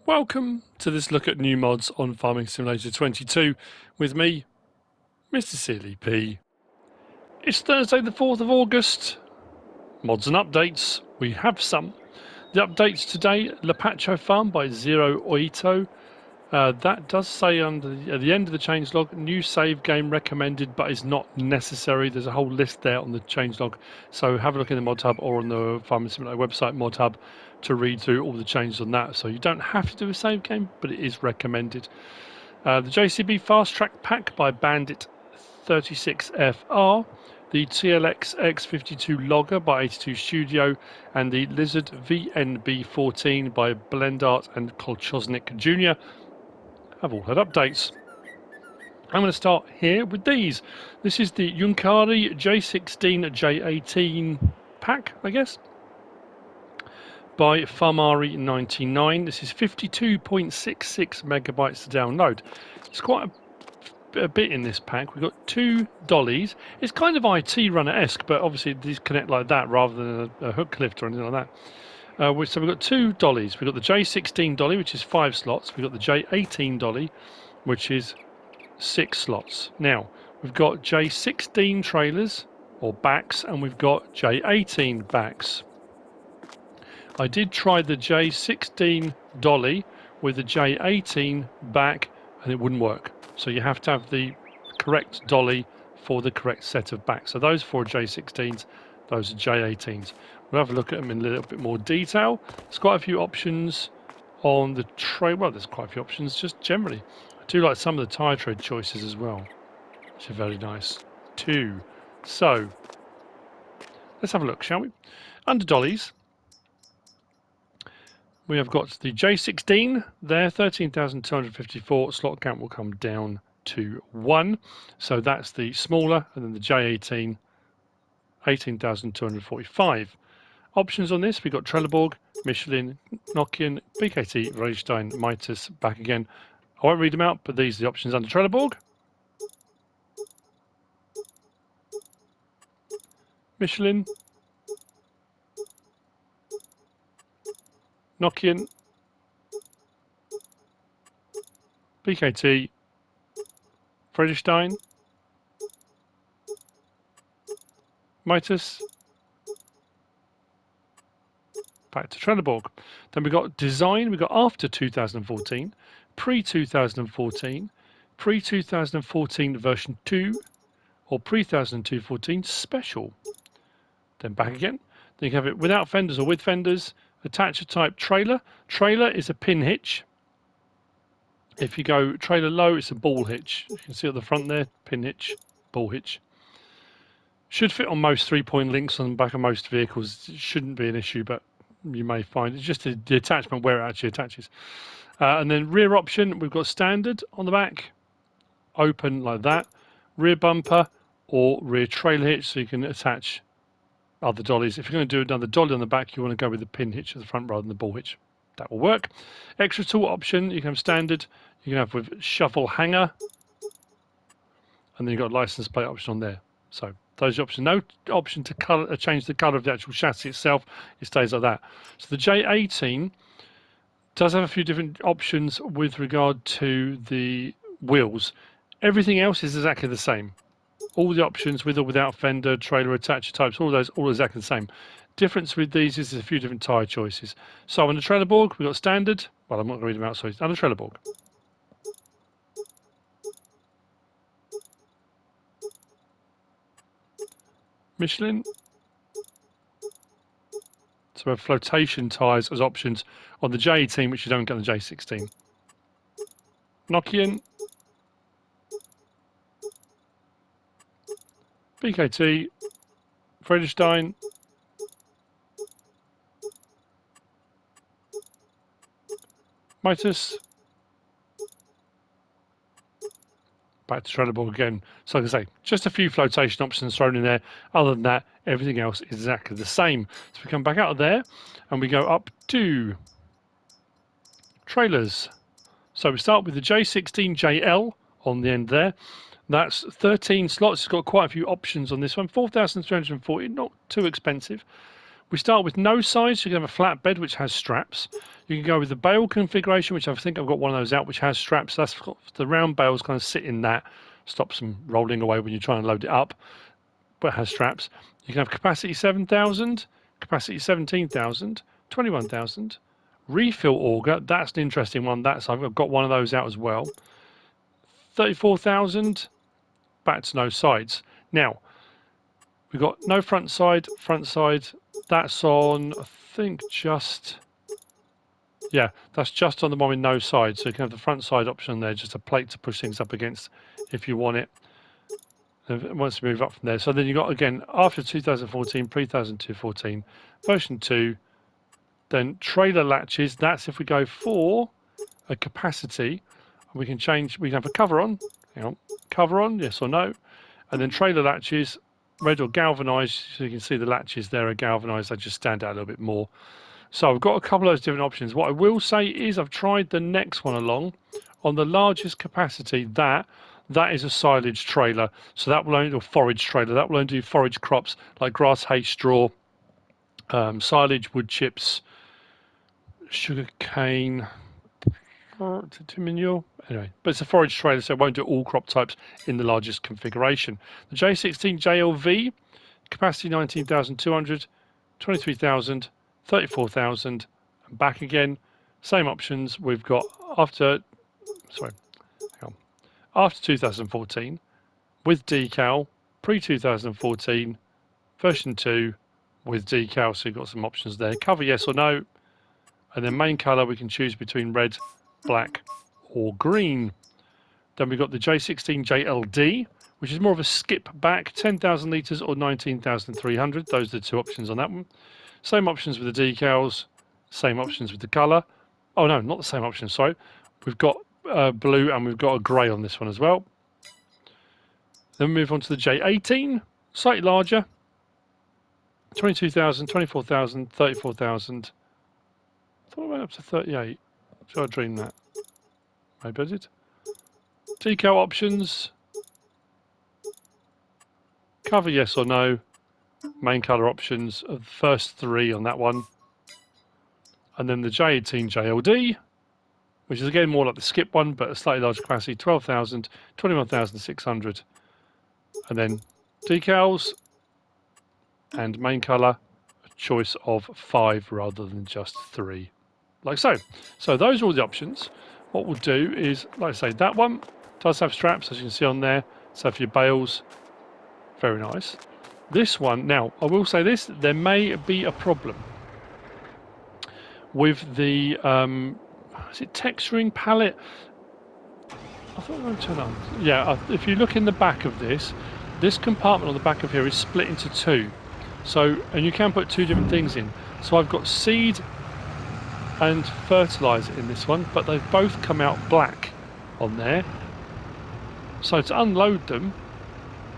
Welcome to this look at new mods on Farming Simulator 22 with me, MrSealyp. It's Thursday the 4th of August. Mods and updates. We have some. The updates today, Lapacho Farm by Zero Oito. That does say at the end of the changelog, new save game recommended but is not necessary. There's a whole list there on the changelog. So have a look in the mod hub or on the Farming Simulator website mod hub to read through all the changes on that. So you don't have to do a save game, but it is recommended. The JCB Fast Track Pack by Bandit 36FR. The TLX X52 Logger by 82 Studio, and the Lizard VNB14 by Blendart and Kolchosnik Jr. have all had updates. I'm going to start here with these. This is the Junkkari J16 J18 Pack, I guess, by Farmari99. This is 52.66 megabytes to download. It's quite a bit in this pack. We've got 2 dollies. It's kind of IT runner-esque, but obviously these connect like that rather than a hook lift or anything like that. So we've got 2 dollies. We've got the J16 dolly, which is 5 slots. We've got the J18 dolly, which is 6 slots. Now, we've got J16 trailers, or backs, and we've got J18 backs. I did try the J16 dolly with the J18 back, and it wouldn't work. So you have to have the correct dolly for the correct set of backs. So those 4 J16s, those are J18s. We'll have a look at them in a little bit more detail. There's quite a few options on the tray. Well, there's quite a few options just generally. I do like some of the tire tread choices as well, which are very nice too. So let's have a look, shall we? Under dollies, we have got the J16 there, 13,254. Slot count will come down to 1. So that's the smaller, and then the J18, 18,245. Options on this, we've got Trelleborg, Michelin, Nokian, BKT, Raystein, Mitas, back again. I won't read them out, but these are the options under Trelleborg. Michelin, Nokian, BKT, Friedrichstein, Mitas, back to Trelleborg. Then we've got design, we've got after 2014, pre-2014, pre-2014 version 2, or pre-2014 special. Then back again. Then you can have it without fenders or with fenders. Attacher type trailer. Trailer is a pin hitch. If you go trailer low, it's a ball hitch. You can see at the front there, pin hitch, ball hitch. Should fit on most 3-point links on the back of most vehicles. It shouldn't be an issue, but you may find it's just the attachment where it actually attaches. And then rear option, we've got standard on the back, open like that, rear bumper or rear trailer hitch, so you can attach other dollies. If you're going to do another dolly on the back, you want to go with the pin hitch at the front rather than the ball hitch. That will work. Extra tool option, you can have standard, you can have with shuffle hanger, and then you've got license plate option on there. So those are options. No option to color, change the colour of the actual chassis itself. It stays like that. So the J18 does have a few different options with regard to the wheels. Everything else is exactly the same. All the options with or without fender, trailer attacher types, all those, all exactly the same. Difference with these is there's a few different tyre choices. So on the Trelleborg, we've got standard. Well, I'm not going to read them out, sorry. On the Trelleborg. Michelin. So we have flotation tyres as options on the J18, which you don't get on the J16. Nokian. BKT. Friedrichstein. Mitas. Back to Trelleborg again. So like I say, just a few flotation options thrown in there. Other than that, everything else is exactly the same. So we come back out of there and we go up to trailers. So we start with the J16JL on the end there. That's 13 slots. It's got quite a few options on this one. 4,340, not too expensive. We start with no sides. You can have a flat bed which has straps. You can go with the bale configuration, which I think I've got one of those out, which has straps. That's the round bales kind of sit in that, stops them rolling away when you try and load it up, but it has straps. You can have capacity 7,000, capacity 17,000, 21,000. Refill auger, that's an interesting one. I've got one of those out as well. 34,000, back to no sides. Now, we've got no front side, that's on, I think, that's just on the one with no side. So you can have the front side option there, just a plate to push things up against if you want it. And once you move up from there. So then you've got, again, after 2014, pre-2014, version 2, then trailer latches. That's if we go for a capacity. We can change, we can have a cover on, cover on, yes or no. And then trailer latches, red or galvanized, so you can see the latches there are galvanized, they just stand out a little bit more. So I've got a couple of those different options. What I will say is I've tried the next one along. On the largest capacity, that is a silage trailer. So that will only do forage trailer. That will only do forage crops like grass, hay, straw, silage, wood chips, sugar cane, to manure. Anyway, but it's a forage trailer, so it won't do all crop types in the largest configuration. The J16 JLV, capacity 19,200, 23,000, 34,000, and back again. Same options we've got after 2014 with decal, pre-2014, version 2 with decal, so you've got some options there. Cover yes or no, and then main colour we can choose between red, black or green. Then we've got the J16 JLD, which is more of a skip back, 10,000 litres or 19,300. Those are the two options on that one. Same options with the decals, same options with the colour. Oh no, not the same options, sorry. We've got blue and we've got a grey on this one as well. Then we move on to the J18, slightly larger. 22,000, 24,000, 34,000. I thought I went up to 38. Should I dream that? Maybe I did. Decal options. Cover yes or no. Main colour options of the first three on that one. And then the J18 JLD, which is again more like the skip one, but a slightly larger capacity, 12,000, 21,600. And then decals and main colour, a choice of 5 rather than just 3. Like so. So those are all the options. What we'll do is, like I say, that one does have straps, as you can see on there. So for your bales, very nice. This one, now, I will say this, there may be a problem with the, is it texturing palette? I thought I was going to turn on. Yeah, if you look in the back of this compartment on the back of here is split into 2. So, and you can put 2 different things in. So I've got seed and fertilizer in this one, but they've both come out black on there. So to unload them,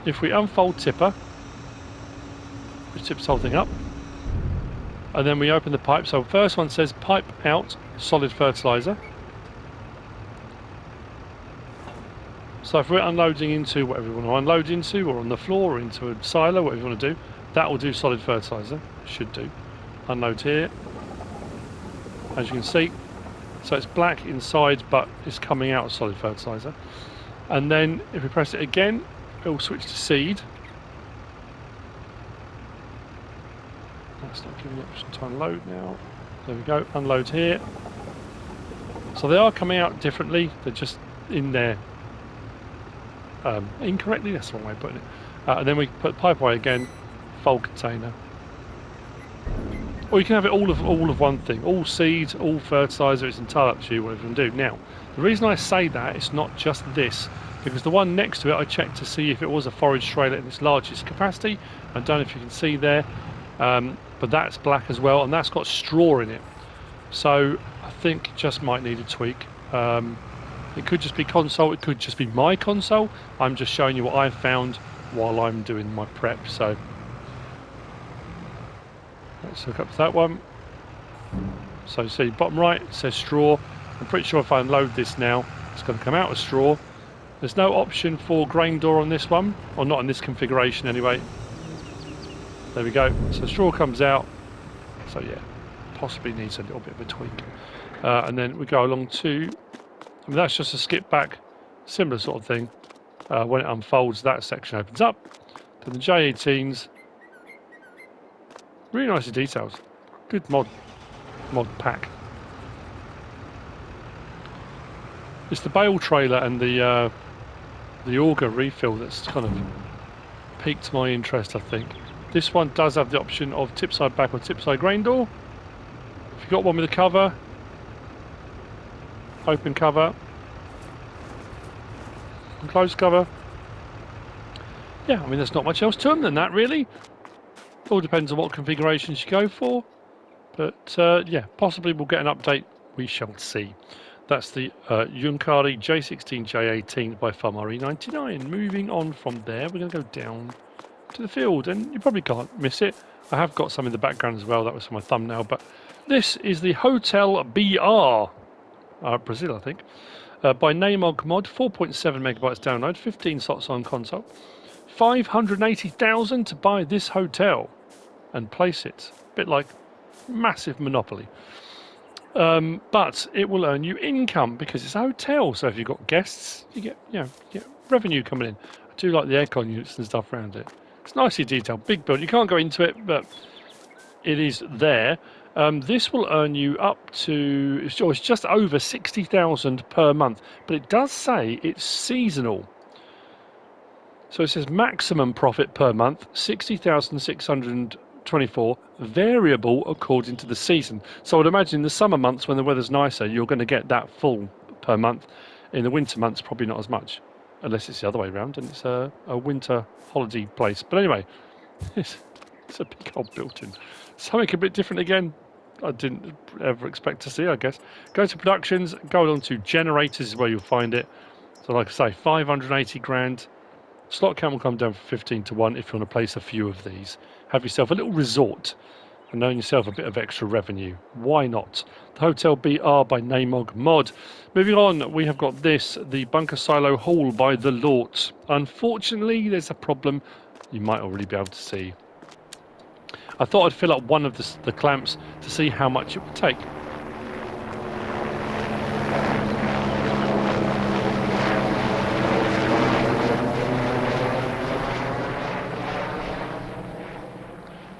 if we unfold tipper, which tips the whole thing up, and then we open the pipe. So first one says pipe out solid fertilizer. So if we're unloading into whatever we want to unload into, or on the floor, or into a silo, whatever you want to do, that will do solid fertilizer. Should do. Unload here. As you can see, so it's black inside, but it's coming out of solid fertilizer. And then if we press it again, it will switch to seed. That's not giving the option to unload now. There we go, unload here. So they are coming out differently, they're just in there incorrectly, that's the wrong way of putting it. And then we put pipe away again, fold container. Or you can have it all of one thing, all seed, all fertilizer, it's entirely up to you whatever you want to do. Now, the reason I say that, it's not just this, because the one next to it I checked to see if it was a forage trailer in its largest capacity. I don't know if you can see there, but that's black as well, and that's got straw in it. So I think it just might need a tweak. It could just be console, it could just be my console. I'm just showing you what I've found while I'm doing my prep. So let's look up to that one. So see bottom right, it says straw. I'm pretty sure if I unload this now, it's going to come out of straw. There's no option for grain door on this one, or not in this configuration anyway. There we go. So straw comes out, So yeah, possibly needs a little bit of a tweak. And then we go along to, I mean, that's just a skip back, similar sort of thing. When it unfolds, that section opens up. Then the J18s, really nicely detailed. Good mod pack. It's the bale trailer and the auger refill that's kind of piqued my interest, I think. This one does have the option of tip side back or tip side grain door. If you've got one with a cover, open cover, and closed cover. Yeah, I mean, there's not much else to them than that, really. All depends on what configurations you go for. But yeah, possibly we'll get an update. We shall see. That's the Junkkari J16 J18 by FMRE99. Moving on from there, we're going to go down to the field, and you probably can't miss it. I have got some in the background as well. That was for my thumbnail, but this is the HOTELIER, Brazil, I think, by naimog mod. 4.7 megabytes download, 15 slots on console, 580,000 to buy this hotel and place it. A bit like massive Monopoly. But it will earn you income because it's a hotel. So if you've got guests, you get revenue coming in. I do like the aircon units and stuff around it. It's nicely detailed, big build. You can't go into it, but it is there. This will earn you up to, it's just over 60,000 per month, but it does say it's seasonal. So it says maximum profit per month, 60,624, variable according to the season. So I'd imagine in the summer months when the weather's nicer, you're going to get that full per month. In the winter months, probably not as much, unless it's the other way around and it's a winter holiday place. But anyway, it's a big old building. Something a bit different again. I didn't ever expect to see, I guess. Go to productions, go along to generators is where you'll find it. So like I say, 580 grand. Slot count will come down from 15 to 1 if you want to place a few of these. Have yourself a little resort and earn yourself a bit of extra revenue. Why not? The Hotel BR by naimog mod. Moving on, we have got this, the bunker silo hall by the Lort. Unfortunately, there's a problem you might already be able to see. I thought I'd fill up one of the clamps to see how much it would take.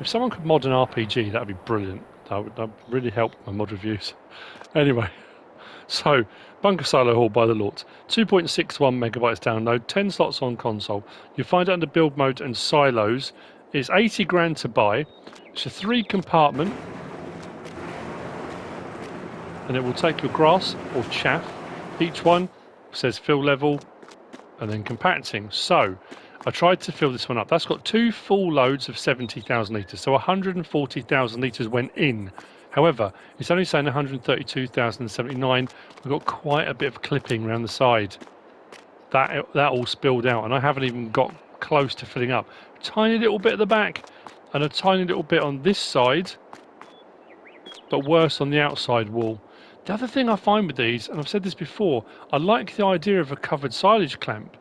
If someone could mod an RPG, that would be brilliant. That would really help my mod reviews. Anyway, so bunker silo hall by the Lort, 2.61 megabytes download, 10 slots on console. You find it under build mode and silos. It's 80 grand to buy. It's a 3-compartment, and it will take your grass or chaff. Each one says fill level and then compacting. So I tried to fill this one up. That's got 2 full loads of 70,000 litres, so 140,000 litres went in. However, it's only saying 132,079. We've got quite a bit of clipping around the side. That all spilled out, and I haven't even got close to filling up. Tiny little bit at the back, and a tiny little bit on this side, but worse on the outside wall. The other thing I find with these, and I've said this before, I like the idea of a covered silage clamp.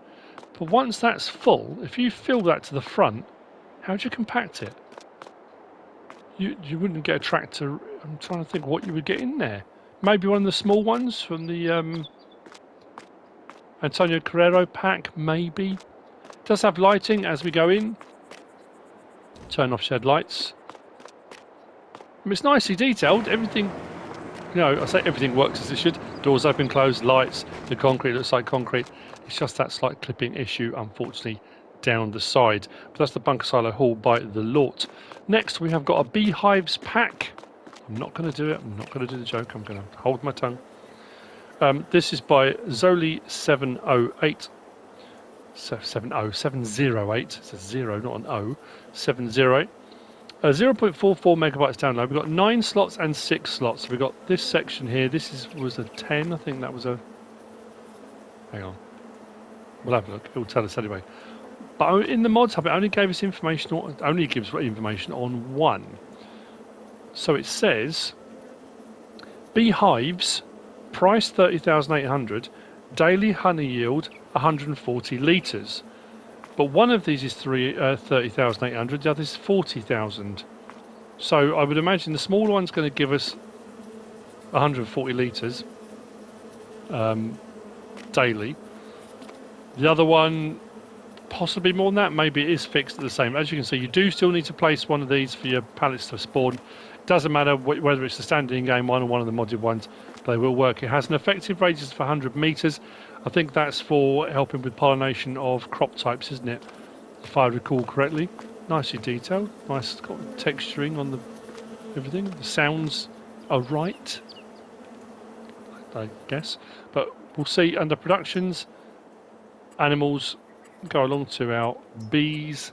But once that's full, if you fill that to the front, how do you compact it? You wouldn't get a tractor. I'm trying to think what you would get in there. Maybe one of the small ones from the Antonio Carrero pack, maybe. It does have lighting as we go in. Turn off shed lights. I mean, it's nicely detailed. Everything, I say everything works as it should. Doors open, close, lights. The concrete looks like concrete. It's just that slight clipping issue, unfortunately, down the side. But that's the bunker silo hall by the Lort. Next, we have got a Beehives Pack. I'm not going to do it. I'm not going to do the joke. I'm going to hold my tongue. This is by Zoli708. 708. It's a 0, not an O. 708. 0.44 megabytes download. We've got 9 slots and 6 slots. We've got this section here. This was a 10. I think that was a... Hang on. We'll have a look. It will tell us anyway. But in the mods hub, it only gave us information. Only gives information on one. So it says beehives, price 30,800, daily honey yield 140 litres. But one of these is 30,800, the other is 40,000. So I would imagine the smaller one's going to give us 140 litres daily. The other one, possibly more than that. Maybe it is fixed at the same. As you can see, you do still need to place one of these for your pallets to spawn. Doesn't matter whether it's the standard in-game one or one of the modded ones, they will work. It has an effective radius for 100 metres. I think that's for helping with pollination of crop types, isn't it? If I recall correctly. Nicely detailed. Nice got texturing on the everything. The sounds are right, I guess. But we'll see under productions. Animals go along to our bees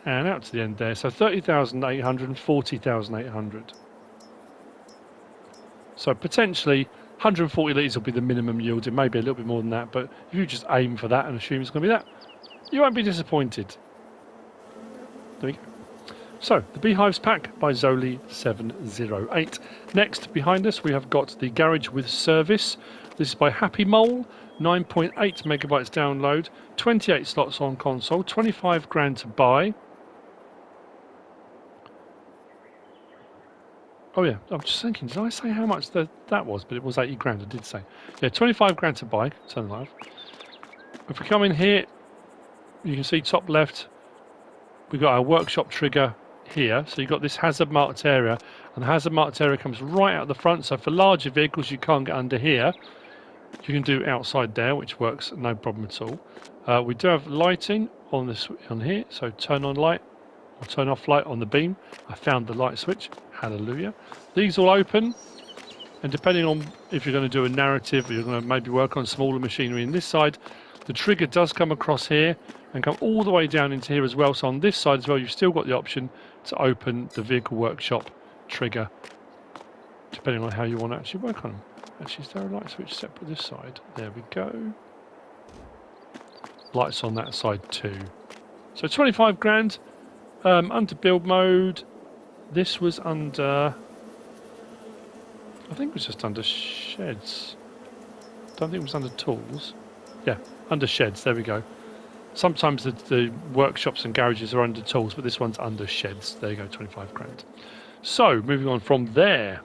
and out to the end there. So 30,800 and 40,800. So potentially 140 litres will be the minimum yield. It may be a little bit more than that, but if you just aim for that and assume it's going to be that, you won't be disappointed. There we go. So, the Beehives Pack by Zoli708. Next, behind us, we have got the Garage with Service. This is by Happy Mole, 9.8 megabytes download, 28 slots on console, 25 grand to buy. Oh yeah, I'm just thinking, did I say how much that was? But it was 80 grand, I did say. Yeah, 25 grand to buy, turn live. If we come in here, you can see top left, we've got our workshop trigger here. So you've got this hazard marked area, and the hazard marked area comes right out the front. So for larger vehicles, you can't get under here. You can do outside there, which works no problem at all. We do have lighting on this on here, so turn on light or turn off light on the beam. I found the light switch. Hallelujah. These all open, and depending on if you're going to do a narrative, or you're going to maybe work on smaller machinery in this side, the trigger does come across here and come all the way down into here as well. So on this side as well, you've still got the option to open the vehicle workshop trigger, depending on how you want to actually work on them. Actually, is there a light switch separate this side? There we go. Lights on that side too. So 25 grand under build mode. This was under, I think it was just under sheds. Don't think it was under tools. Yeah, under sheds, there we go. Sometimes the workshops and garages are under tools, but this one's under sheds. There you go, 25 grand. So, moving on from there.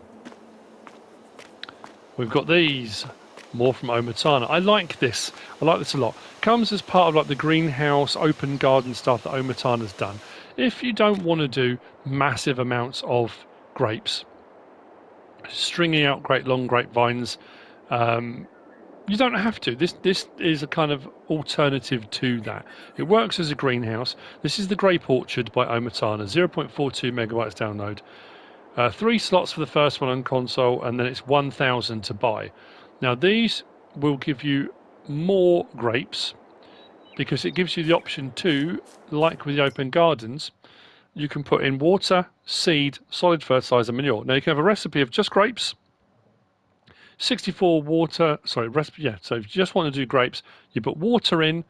We've got these. More from OmaTana. I like this. I like this a lot. Comes as part of like the greenhouse, open garden stuff that OmaTana's done. If you don't want to do massive amounts of grapes, stringing out great long grapevines, you don't have to. This is a kind of alternative to that. It works as a greenhouse. This is the Grape Orchard by OmaTana, 0.42 megabytes download. 3 slots for the first one on console, and then it's 1,000 to buy. Now these will give you more grapes because it gives you the option to, like with the open gardens, you can put in water, seed, solid fertilizer, manure. Now you can have a recipe of just grapes, 64 water, sorry, recipe, yeah, so if you just want to do grapes, you put water in,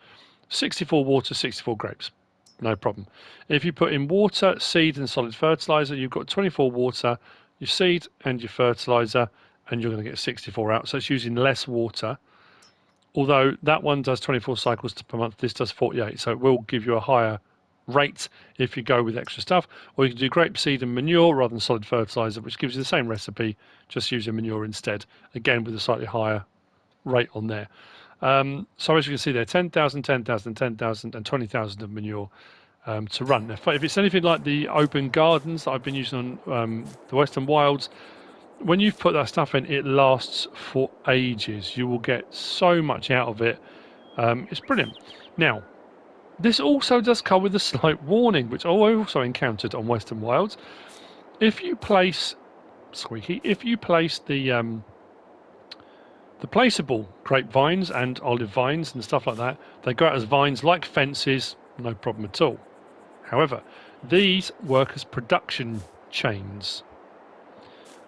64 water, 64 grapes. No problem. If you put in water, seed and solid fertilizer, you've got 24 water, your seed and your fertilizer, and you're going to get 64 out. So it's using less water. Although that one does 24 cycles per month, this does 48. So it will give you a higher rate if you go with extra stuff. Or you can do grape seed and manure rather than solid fertilizer, which gives you the same recipe, just using manure instead. Again, with a slightly higher rate on there. So as you can see there, 10,000, 10,000, 10,000 and 20,000 of manure to run. If it's anything like the open gardens that I've been using on the Western Wilds, when you've put that stuff in, it lasts for ages. You will get so much out of it. It's brilliant. Now, this also does come with a slight warning, which I also encountered on Western Wilds. If you place, squeaky, if you place the placeable grapevines and olive vines and stuff like that, they go out as vines like fences, no problem at all. However, these work as production chains.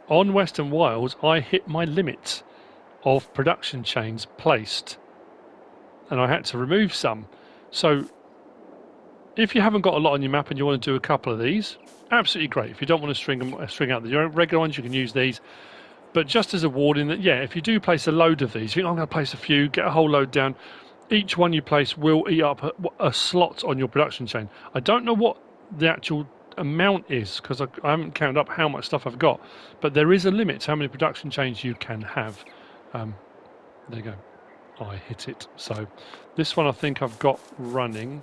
On Western Wilds, I hit my limit of production chains placed, and I had to remove some. So if you haven't got a lot on your map and you want to do a couple of these, absolutely great. If you don't want to string out the regular ones, you can use these. But just as a warning that, yeah, if you do place a load of these, you think, I'm going to place a few, get a whole load down, each one you place will eat up a slot on your production chain. I don't know what the actual amount is, because I haven't counted up how much stuff I've got, but there is a limit to how many production chains you can have. There you go. I hit it. So this one I think I've got running.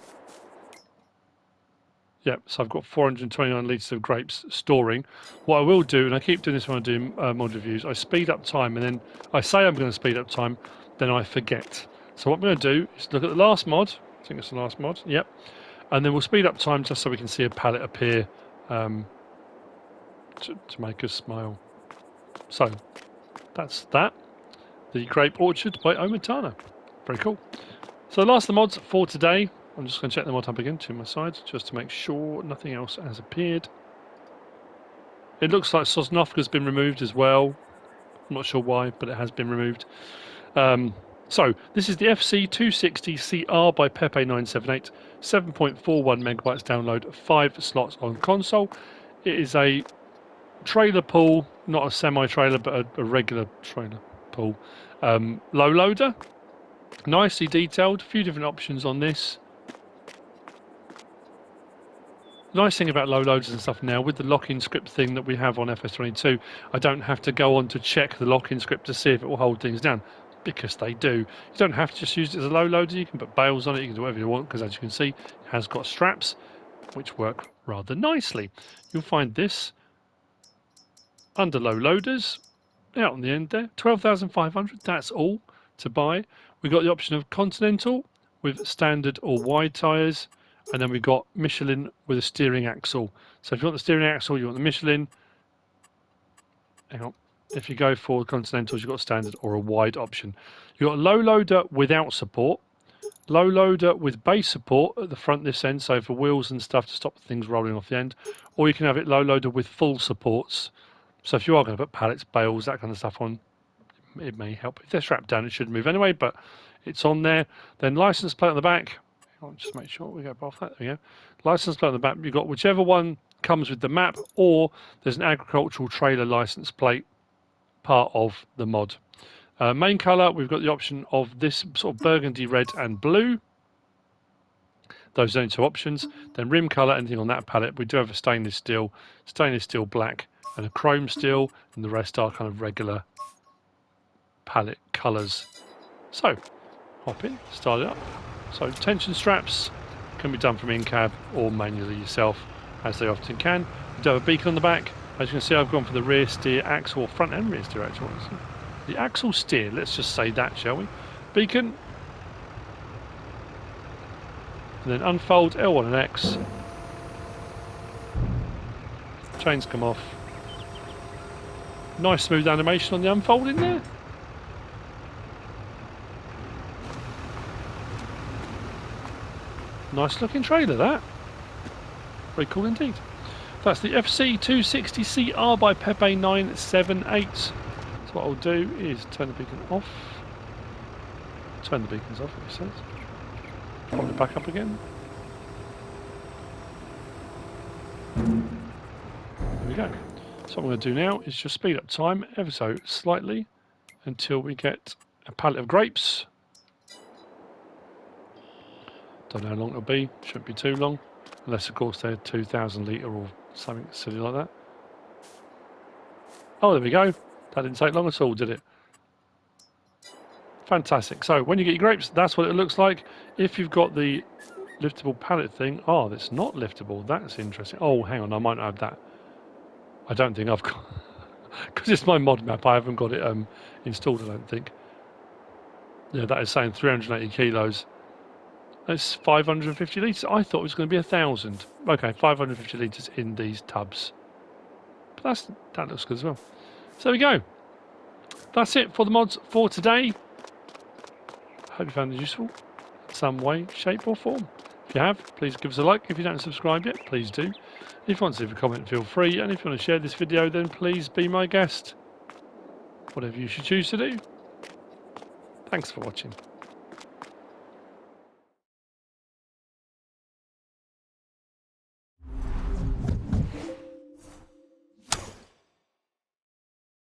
Yep, so I've got 429 litres of grapes storing. What I will do, and I keep doing this when I do mod reviews, I speed up time, and then I say I'm going to speed up time, then I forget. So what I'm going to do is look at the last mod. I think it's the last mod. Yep. And then we'll speed up time just so we can see a palette appear to make us smile. So that's that. The Grape Orchard by OmaTana. Very cool. So the last of the mods for today. I'm just going to check the mod tab again to my side just to make sure nothing else has appeared. It looks like Sosnovka's been removed as well. I'm not sure why, but it has been removed. So this is the FC260CR by Pepe978, 7.41 megabytes download, 5 slots on console. It is a trailer pool, not a semi-trailer, but a regular trailer pool. Low loader, nicely detailed, a few different options on this. Nice thing about low loaders and stuff now, with the lock-in script thing that we have on FS22, I don't have to go on to check the lock-in script to see if it will hold things down, because they do. You don't have to just use it as a low loader, you can put bales on it, you can do whatever you want, because as you can see, it has got straps, which work rather nicely. You'll find this under low loaders, out on the end there, 12,500, that's all to buy. We've got the option of Continental with standard or wide tyres, and then we've got Michelin with a steering axle. So if you want the steering axle, you want the Michelin. Hang on. If you go for Continentals, you've got standard or a wide option. You've got low loader without support, low loader with base support at the front this end, so for wheels and stuff to stop things rolling off the end, or you can have it low loader with full supports. So if you are going to put pallets, bales, that kind of stuff on, it may help. If they're strapped down, it should move anyway, but it's on there. Then license plate on the back. I'll just make sure we go past that. There we go. License plate on the back. You've got whichever one comes with the map, or there's an agricultural trailer license plate part of the mod. Main colour, we've got the option of this sort of burgundy, red and blue. Those are the only two options. Then rim colour, anything on that palette. We do have a stainless steel black and a chrome steel, and the rest are kind of regular palette colours. So hop in, start it up. So tension straps can be done from in-cab or manually yourself, as they often can. We do have a beacon on the back. As you can see, I've gone for the rear steer axle, or front and rear steer axle. The axle steer, let's just say that, shall we? Beacon. And then unfold L1 and X. Chains come off. Nice smooth animation on the unfolding there. Nice looking trailer, that. Very cool indeed. That's the FC260CR by Pepe978. So what I'll do is turn the beacon off. Turn the beacons off, it says. Pop it back up again. There we go. So what I'm going to do now is just speed up time ever so slightly until we get a pallet of grapes. Don't know how long it'll be, shouldn't be too long, unless of course they're 2,000 litre or something silly like that. Oh, there we go. That didn't take long at all, did it? Fantastic. So when you get your grapes, that's what it looks like. If you've got the liftable pallet thing, oh, that's not liftable. That's interesting. Oh, hang on, I might not have that. I don't think I've got, because it's my mod map, I haven't got it installed, I don't think. Yeah, that is saying 380 kilos. That's 550 litres. I thought it was going to be 1,000. Okay, 550 litres in these tubs. But that looks good as well. So there we go. That's it for the mods for today. Hope you found it useful in some way, shape or form. If you have, please give us a like. If you don't subscribe yet, please do. If you want to leave a comment, feel free. And if you want to share this video, then please be my guest. Whatever you should choose to do. Thanks for watching.